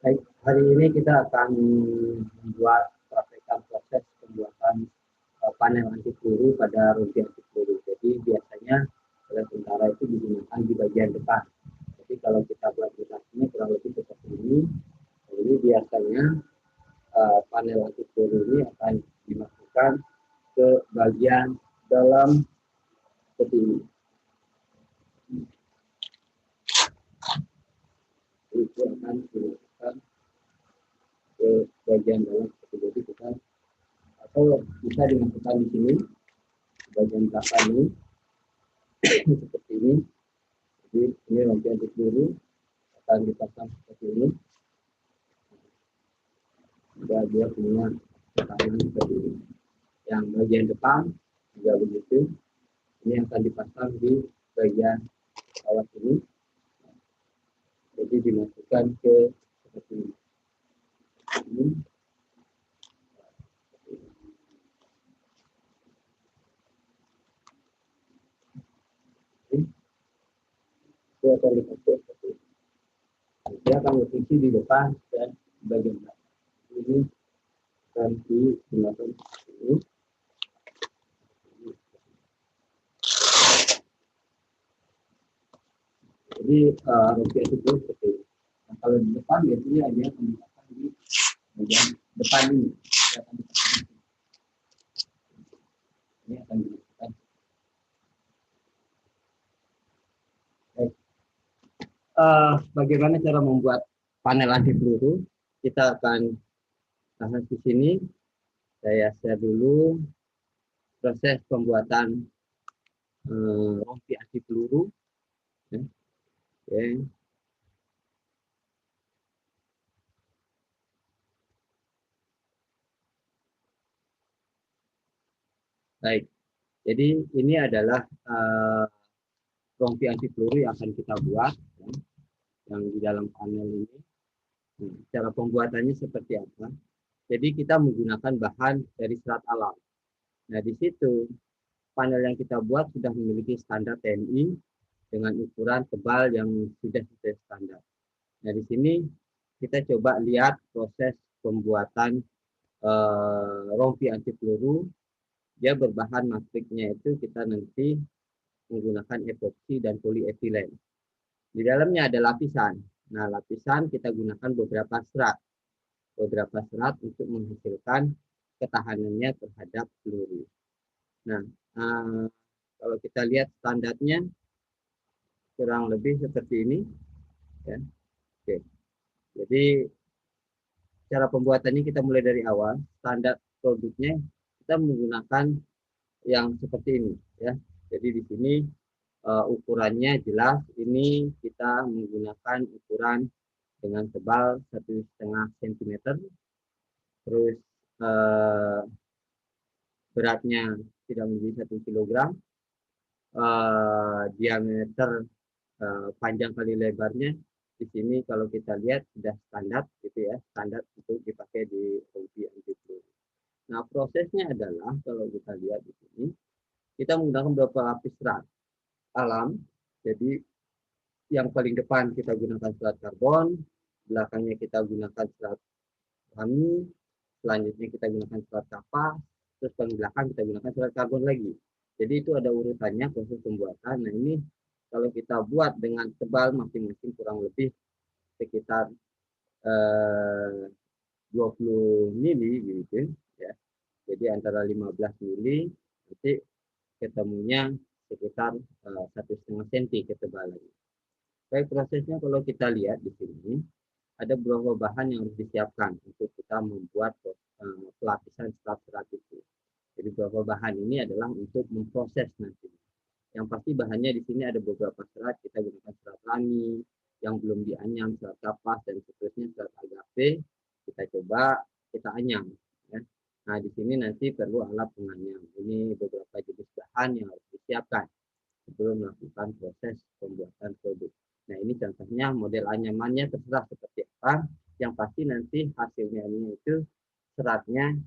Baik, hari ini kita akan membuat praktekkan proses pembuatan panel anti peluru pada rompi anti peluru. Jadi biasanya oleh tentara itu digunakan di bagian depan. Jadi kalau kita buat aplikasinya kurang lebih seperti ini. Jadi biasanya panel anti peluru ini akan dimasukkan ke bagian dalam seperti ini. Itu akan dimasukkan ke bagian dalam seperti itu kita, atau bisa dimasukkan di sini bagian belakang ini seperti ini. Jadi ini rompi anti peluru akan dipasang seperti ini. Dia punya tekanan seperti ini. Yang bagian depan juga begitu. Ini akan dipasang di bagian bawah ini. Jadi dimasukkan ke seperti ini. Ini itu akan dipakai seperti ini. Dia akan berfungsi di depan dan di bagian belakang. Ini akan digunakan seperti ini. Jadi rompi anti peluru seperti ini. Nah, kalau di depan biasanya dia akan dipasang di bagian depan ini. Dia akan dipasang di sini. Ini akan dimasukkan. Baik. Bagaimana cara membuat panel anti peluru? Kita akan bahas di sini. Saya share dulu proses pembuatan rompi anti peluru. Oke. Baik. Jadi ini adalah rompi anti peluru yang akan kita buat, yang di dalam panel ini. Cara pembuatannya seperti apa? Jadi kita menggunakan bahan dari serat alam. Nah, di situ panel yang kita buat sudah memiliki standar TNI dengan ukuran tebal yang sudah sesuai standar. Nah, di sini kita coba lihat proses pembuatan rompi anti peluru. Dia berbahan matriknya itu kita nanti menggunakan epoksi dan polietilen. Di dalamnya ada lapisan. Nah, lapisan kita gunakan beberapa serat untuk menghasilkan ketahanannya terhadap peluru. Nah, kalau kita lihat standarnya kurang lebih seperti ini, ya. Oke. Jadi cara pembuatannya kita mulai dari awal. Standar produknya kita menggunakan yang seperti ini, ya. Jadi di sini ukurannya jelas. Ini kita menggunakan ukuran dengan tebal 1,5 cm. Terus beratnya tidak melebihi 1 kg. Diameter panjang kali lebarnya di sini kalau kita lihat sudah standar gitu ya, standar untuk dipakai di rompi anti peluru. Nah, prosesnya adalah kalau kita lihat di sini kita menggunakan beberapa lapis serat alam. Jadi yang paling depan kita gunakan serat karbon, belakangnya kita gunakan serat alami, selanjutnya kita gunakan serat kapas, terus paling belakang kita gunakan serat karbon lagi. Jadi itu ada urutannya proses pembuatan. Nah, ini kalau kita buat dengan tebal masing-masing kurang lebih sekitar 20 mili gitu ya. Jadi antara 15 mili nanti ketemunya sekitar 1,5 cm ketebalannya. Baik, prosesnya kalau kita lihat di sini ada beberapa bahan yang harus disiapkan untuk kita membuat pelapisan serat-serat itu. Jadi beberapa bahan ini adalah untuk memproses nanti. Yang pasti bahannya di sini ada beberapa serat. Kita gunakan serat lami yang belum dianyam, serat kapas dan seterusnya, serat agave. Kita coba kita anyam. Ya. Nah, di sini nanti perlu alat penganyam. Ini beberapa jenis bahan yang harus disiapkan sebelum melakukan proses pembuatan produk. Nah, ini contohnya model anyamannya terserah seperti apa. Yang pasti nanti hasilnya ini itu seratnya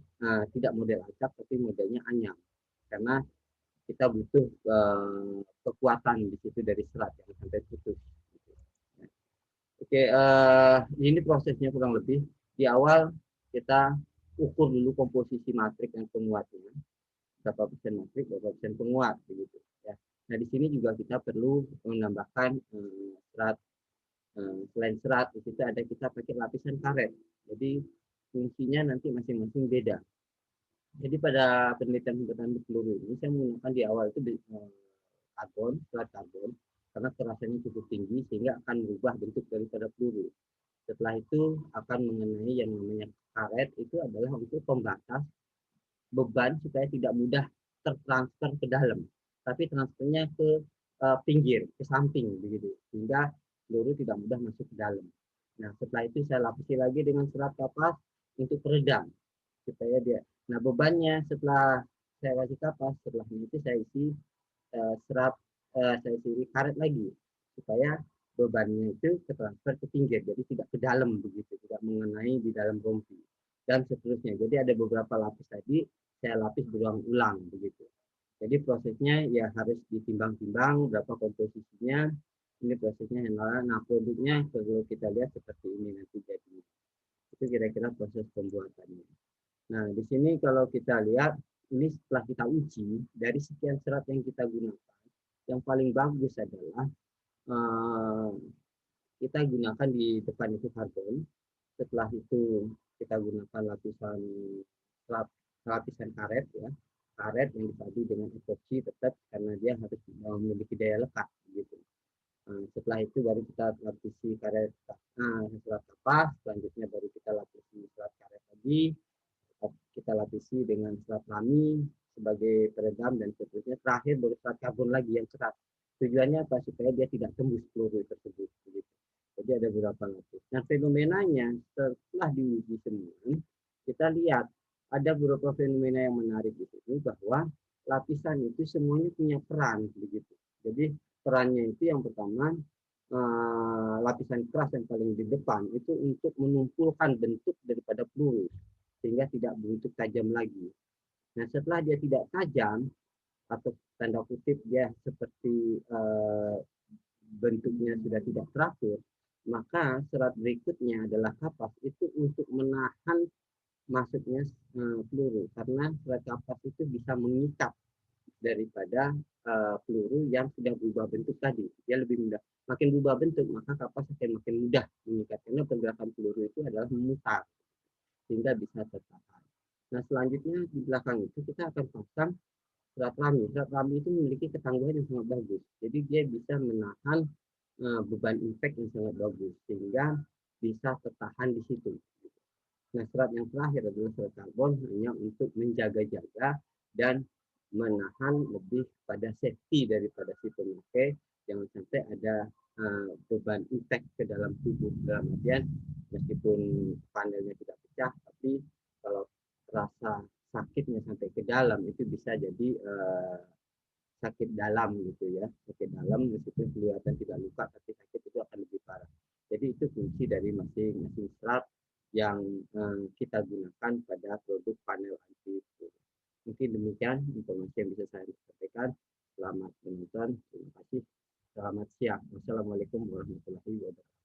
tidak model acak tapi modelnya anyam. Karena kita butuh kekuatan di situ dari serat yang sampai putus. Oke, ini prosesnya kurang lebih. Di awal kita ukur dulu komposisi matrik dan penguatnya, berapa persen matrik, berapa persen penguat, begitu. Ya. Nah, di sini juga kita perlu menambahkan serat. Selain serat, di situ ada kita pakai lapisan karet. Jadi fungsinya nanti masing-masing beda. Jadi pada penelitian hempatan peluru ini saya menggunakan di awal itu karbon, serat karbon, karena kerasannya cukup tinggi sehingga akan merubah bentuk daripada peluru. Setelah itu akan mengenai yang namanya karet, itu adalah untuk pembatas beban supaya tidak mudah tertransfer ke dalam, tapi transfernya ke pinggir, ke samping begitu, sehingga peluru tidak mudah masuk ke dalam. Nah, setelah itu saya lapisi lagi dengan serat kapas untuk peredam supaya dia. Nah, bebannya setelah saya kasih kapas, setelah itu saya isi serat, saya isi karet lagi supaya bebannya itu transfer ke pinggir, jadi tidak ke dalam begitu, tidak mengenai di dalam rompi dan seterusnya. Jadi ada beberapa lapis tadi saya lapis berulang-ulang begitu. Jadi prosesnya ya harus ditimbang-timbang berapa komposisinya. Ini prosesnya yang lain. Nah, produknya kalau kita lihat seperti ini nanti jadi. Itu kira-kira proses pembuatannya. Nah, di sini kalau kita lihat, ini setelah kita uji, dari sekian serat yang kita gunakan, yang paling bagus adalah eh, kita gunakan di depan itu karbon. Setelah itu kita gunakan lapisan karet ya, karet yang dipadu dengan epoksi tetap karena dia harus memiliki daya lekat gitu. Setelah itu baru kita lapisi karet serat kapas, selanjutnya baru kita lapisi serat karet lagi, kita lapisi dengan serat lami sebagai peredam dan seterusnya. Terakhir baru serat karbon lagi yang keras. Tujuannya apa? Supaya dia tidak tembus peluru tersebut. Begitu. Jadi ada beberapa lapis. Nah, fenomenanya setelah diuji semua, kita lihat ada beberapa fenomena yang menarik di sini bahwa lapisan itu semuanya punya peran begitu. Jadi perannya itu yang pertama lapisan keras yang paling di depan itu untuk menumpulkan bentuk daripada peluru sehingga tidak bentuk tajam lagi. Nah, setelah dia tidak tajam atau tanda kutip dia seperti bentuknya sudah tidak teratur, maka serat berikutnya adalah kapas itu untuk menahan masuknya peluru karena serat kapas itu bisa mengikat daripada peluru yang sudah berubah bentuk tadi. Dia lebih mudah. Makin berubah bentuk, maka kapas akan makin mudah mengikat karena pergerakan peluru itu adalah memutar sehingga bisa tertahan. Nah, selanjutnya di belakang itu kita akan pasang serat rami. Serat rami itu memiliki ketangguhan yang sangat bagus. Jadi dia bisa menahan beban impact yang sangat bagus sehingga bisa tertahan di situ. Nah, serat yang terakhir adalah serat karbon hanya untuk menjaga-jaga dan menahan lebih pada safety daripada si pemakai, jangan sampai ada beban impact ke dalam tubuh, dalam artian meskipun panelnya tidak pecah, tapi kalau rasa sakitnya sampai ke dalam itu bisa jadi sakit dalam gitu ya, sakit dalam meskipun kelihatan tidak luka tapi sakit itu akan lebih parah. Jadi itu fungsi dari masing-masing serat yang kita gunakan pada produk panel anti peluru. Mungkin demikian informasi yang bisa saya sampaikan. Selamat menonton, terima kasih, selamat siang. Wassalamualaikum warahmatullahi wabarakatuh.